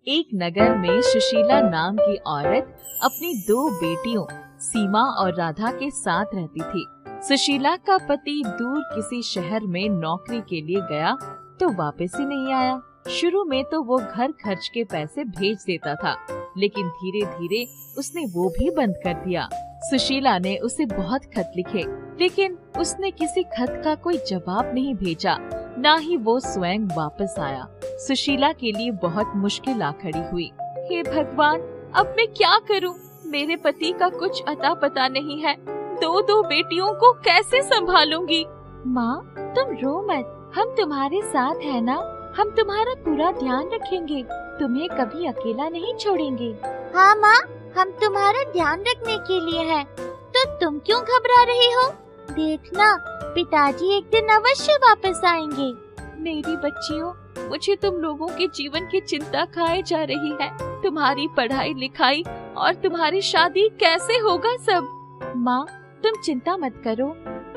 एक नगर में सुशीला नाम की औरत अपनी दो बेटियों सीमा और राधा के साथ रहती थी। सुशीला का पति दूर किसी शहर में नौकरी के लिए गया तो वापस ही नहीं आया। शुरू में तो वो घर खर्च के पैसे भेज देता था, लेकिन धीरे धीरे उसने वो भी बंद कर दिया। सुशीला ने उसे बहुत खत लिखे, लेकिन उसने किसी खत का कोई जवाब नहीं भेजा, ना ही वो स्वयं वापस आया। सुशीला के लिए बहुत मुश्किल आ खड़ी हुई। हे भगवान, अब मैं क्या करूं? मेरे पति का कुछ अता पता नहीं है। दो बेटियों को कैसे संभालूंगी? माँ, तुम रो मत, हम तुम्हारे साथ है ना। हम तुम्हारा पूरा ध्यान रखेंगे, तुम्हें कभी अकेला नहीं छोड़ेंगे। हाँ माँ, हम तुम्हारा ध्यान रखने के लिए हैं। तो तुम क्यों घबरा रही हो? देखना, पिताजी एक दिन अवश्य वापस आएंगे। मेरी बच्चियों, मुझे तुम लोगों के जीवन की चिंता खाए जा रही है। तुम्हारी पढ़ाई लिखाई और तुम्हारी शादी कैसे होगा सब। माँ, तुम चिंता मत करो,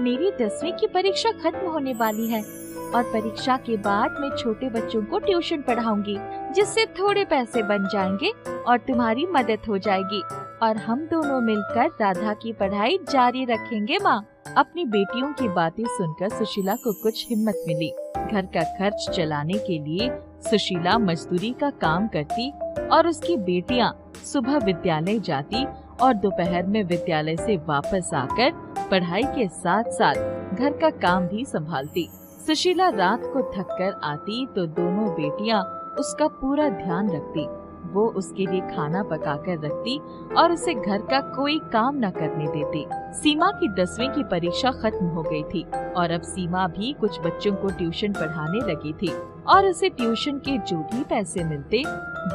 मेरी 10वीं की परीक्षा खत्म होने वाली है और परीक्षा के बाद मैं छोटे बच्चों को ट्यूशन पढ़ाऊंगी, जिससे थोड़े पैसे बन जाएंगे और तुम्हारी मदद हो जाएगी और हम दोनों मिलकर राधा की पढ़ाई जारी रखेंगे। माँ, अपनी बेटियों की बातें सुनकर सुशीला को कुछ हिम्मत मिली। घर का खर्च चलाने के लिए सुशीला मजदूरी का काम करती और उसकी बेटियां सुबह विद्यालय जाती और दोपहर में विद्यालय से वापस आकर पढ़ाई के साथ साथ घर का काम भी संभालती। सुशीला रात को थककर आती तो दोनों बेटियां उसका पूरा ध्यान रखती। वो उसके लिए खाना पकाकर रखती और उसे घर का कोई काम न करने देती। सीमा की 10वीं की परीक्षा खत्म हो गई थी और अब सीमा भी कुछ बच्चों को ट्यूशन पढ़ाने लगी थी और उसे ट्यूशन के जो भी पैसे मिलते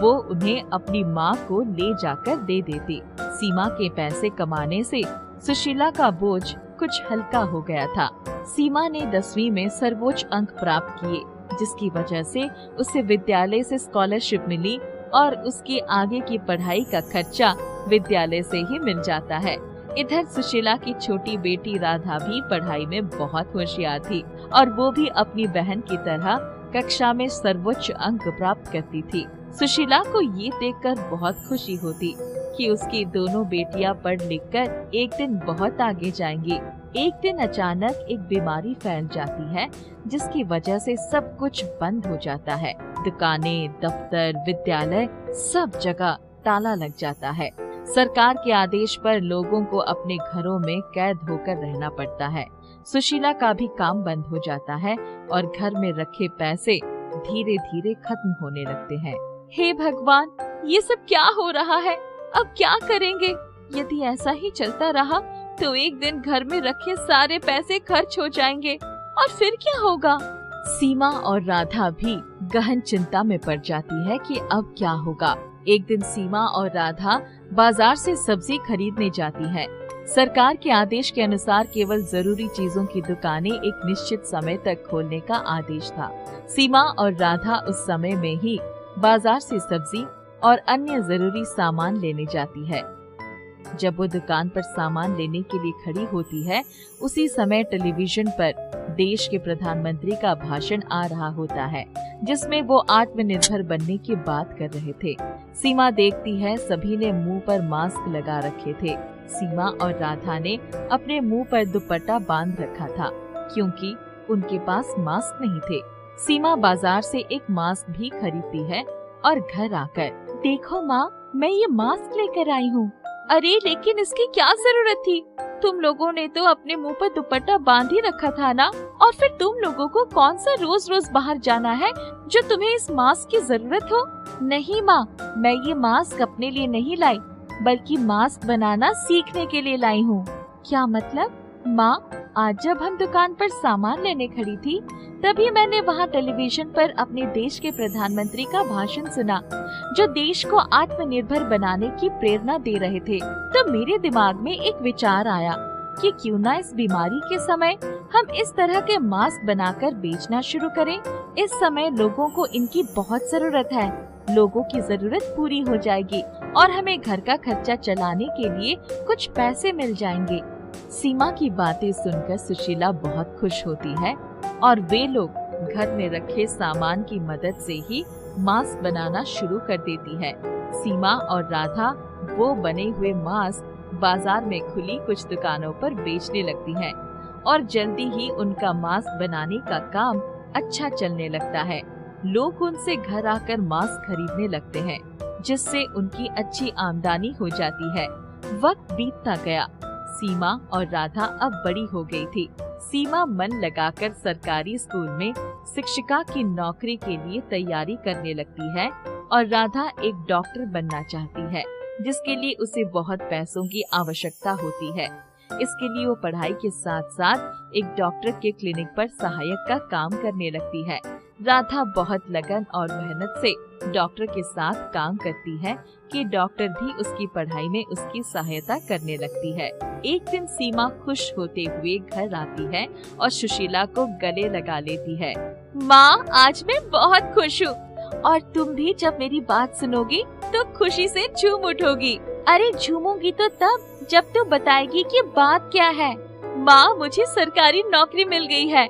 वो उन्हें अपनी माँ को ले जाकर दे देती। सीमा के पैसे कमाने से सुशीला का बोझ कुछ हल्का हो गया था। सीमा ने 10वीं में सर्वोच्च अंक प्राप्त किए, जिसकी वजह से उसे विद्यालय से स्कॉलरशिप मिली और उसकी आगे की पढ़ाई का खर्चा विद्यालय से ही मिल जाता है। इधर सुशीला की छोटी बेटी राधा भी पढ़ाई में बहुत होशियार थी और वो भी अपनी बहन की तरह कक्षा में सर्वोच्च अंक प्राप्त करती थी। सुशीला को ये देखकर बहुत खुशी होती कि उसकी दोनों बेटियां पढ़ लिखकर एक दिन बहुत आगे जाएंगी। एक दिन अचानक एक बीमारी फैल जाती है, जिसकी वजह से सब कुछ बंद हो जाता है। दुकानें, दफ्तर, विद्यालय, सब जगह ताला लग जाता है। सरकार के आदेश पर लोगों को अपने घरों में कैद होकर रहना पड़ता है। सुशीला का भी काम बंद हो जाता है और घर में रखे पैसे धीरे धीरे खत्म होने लगते हैं। हे भगवान, ये सब क्या हो रहा है? अब क्या करेंगे? यदि ऐसा ही चलता रहा तो एक दिन घर में रखे सारे पैसे खर्च हो जाएंगे और फिर क्या होगा? सीमा और राधा भी गहन चिंता में पड़ जाती है कि अब क्या होगा। एक दिन सीमा और राधा बाजार से सब्जी खरीदने जाती हैं। सरकार के आदेश के अनुसार केवल जरूरी चीजों की दुकानें एक निश्चित समय तक खोलने का आदेश था। सीमा और राधा उस समय में ही बाजार से सब्जी और अन्य जरूरी सामान लेने जाती है। जब वो दुकान पर सामान लेने के लिए खड़ी होती है, उसी समय टेलीविजन पर देश के प्रधानमंत्री का भाषण आ रहा होता है, जिसमें वो आत्मनिर्भर बनने की बात कर रहे थे। सीमा देखती है सभी ने मुंह पर मास्क लगा रखे थे। सीमा और राधा ने अपने मुंह पर दुपट्टा बांध रखा था, क्योंकि उनके पास मास्क नहीं थे। सीमा बाजार से एक मास्क भी खरीदती है और घर आकर, देखो माँ, मैं ये मास्क लेकर आई हूँ। अरे लेकिन इसकी क्या जरूरत थी? तुम लोगों ने तो अपने मुंह पर दुपट्टा बांध ही रखा था ना। और फिर तुम लोगों को कौन सा रोज रोज बाहर जाना है जो तुम्हें इस मास्क की जरूरत हो? नहीं माँ, मैं ये मास्क अपने लिए नहीं लाई, बल्कि मास्क बनाना सीखने के लिए लाई हूँ। क्या मतलब? माँ, आज जब हम दुकान पर सामान लेने खड़ी थी, तभी मैंने वहाँ टेलीविजन पर अपने देश के प्रधानमंत्री का भाषण सुना, जो देश को आत्मनिर्भर बनाने की प्रेरणा दे रहे थे। तो मेरे दिमाग में एक विचार आया कि क्यों ना इस बीमारी के समय हम इस तरह के मास्क बनाकर बेचना शुरू करें। इस समय लोगों को इनकी बहुत जरूरत है। लोगों की जरूरत पूरी हो जाएगी और हमें घर का खर्चा चलाने के लिए कुछ पैसे मिल जाएंगे। सीमा की बातें सुनकर सुशीला बहुत खुश होती है और वे लोग घर में रखे सामान की मदद से ही मास्क बनाना शुरू कर देती है। सीमा और राधा वो बने हुए मास्क बाजार में खुली कुछ दुकानों पर बेचने लगती हैं और जल्दी ही उनका मास्क बनाने का काम अच्छा चलने लगता है। लोग उनसे घर आकर मास्क खरीदने लगते हैं, जिससे उनकी अच्छी आमदनी हो जाती है। वक्त बीतता गया। सीमा और राधा अब बड़ी हो गई थी। सीमा मन लगाकर सरकारी स्कूल में शिक्षिका की नौकरी के लिए तैयारी करने लगती है और राधा एक डॉक्टर बनना चाहती है, जिसके लिए उसे बहुत पैसों की आवश्यकता होती है। इसके लिए वो पढ़ाई के साथ साथ एक डॉक्टर के क्लिनिक पर सहायक का काम करने लगती है। राधा बहुत लगन और मेहनत से डॉक्टर के साथ काम करती है कि डॉक्टर भी उसकी पढ़ाई में उसकी सहायता करने लगती है। एक दिन सीमा खुश होते हुए घर आती है और सुशीला को गले लगा लेती है। माँ, आज मैं बहुत खुश हूँ और तुम भी जब मेरी बात सुनोगी तो खुशी से झूम उठोगी। अरे झूमूंगी तो तब जब तू बताएगी कि बात क्या है। माँ, मुझे सरकारी नौकरी मिल गई है।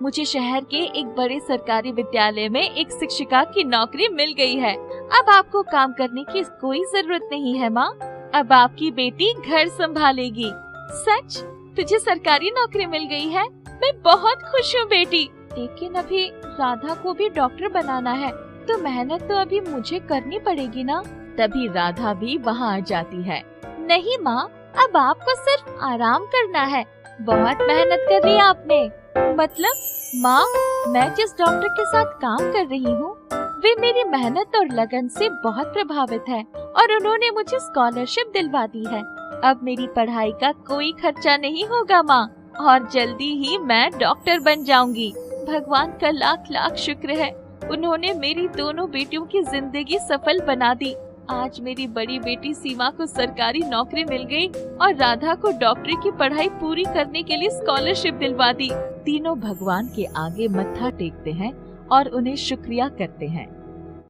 मुझे शहर के एक बड़े सरकारी विद्यालय में एक शिक्षिका की नौकरी मिल गई है। अब आपको काम करने की कोई जरूरत नहीं है माँ। अब आपकी बेटी घर संभालेगी। सच? तुझे सरकारी नौकरी मिल गई है? मैं बहुत खुश हूँ बेटी। लेकिन अभी राधा को भी डॉक्टर बनाना है, तो मेहनत तो अभी मुझे करनी पड़ेगी ना। तभी राधा भी वहाँ आ जाती है। नहीं माँ, अब आपको सिर्फ आराम करना है। बहुत मेहनत कर रही है आपने। मतलब माँ, मैं जिस डॉक्टर के साथ काम कर रही हूँ वे मेरी मेहनत और लगन से बहुत प्रभावित है और उन्होंने मुझे स्कॉलरशिप दिलवा दी है। अब मेरी पढ़ाई का कोई खर्चा नहीं होगा माँ, और जल्दी ही मैं डॉक्टर बन जाऊंगी। भगवान का लाख लाख शुक्र है, उन्होंने मेरी दोनों बेटियों की जिंदगी सफल बना दी। आज मेरी बड़ी बेटी सीमा को सरकारी नौकरी मिल गई और राधा को डॉक्टरी की पढ़ाई पूरी करने के लिए स्कॉलरशिप दिलवा दी। तीनों भगवान के आगे मत्था टेकते हैं और उन्हें शुक्रिया करते हैं।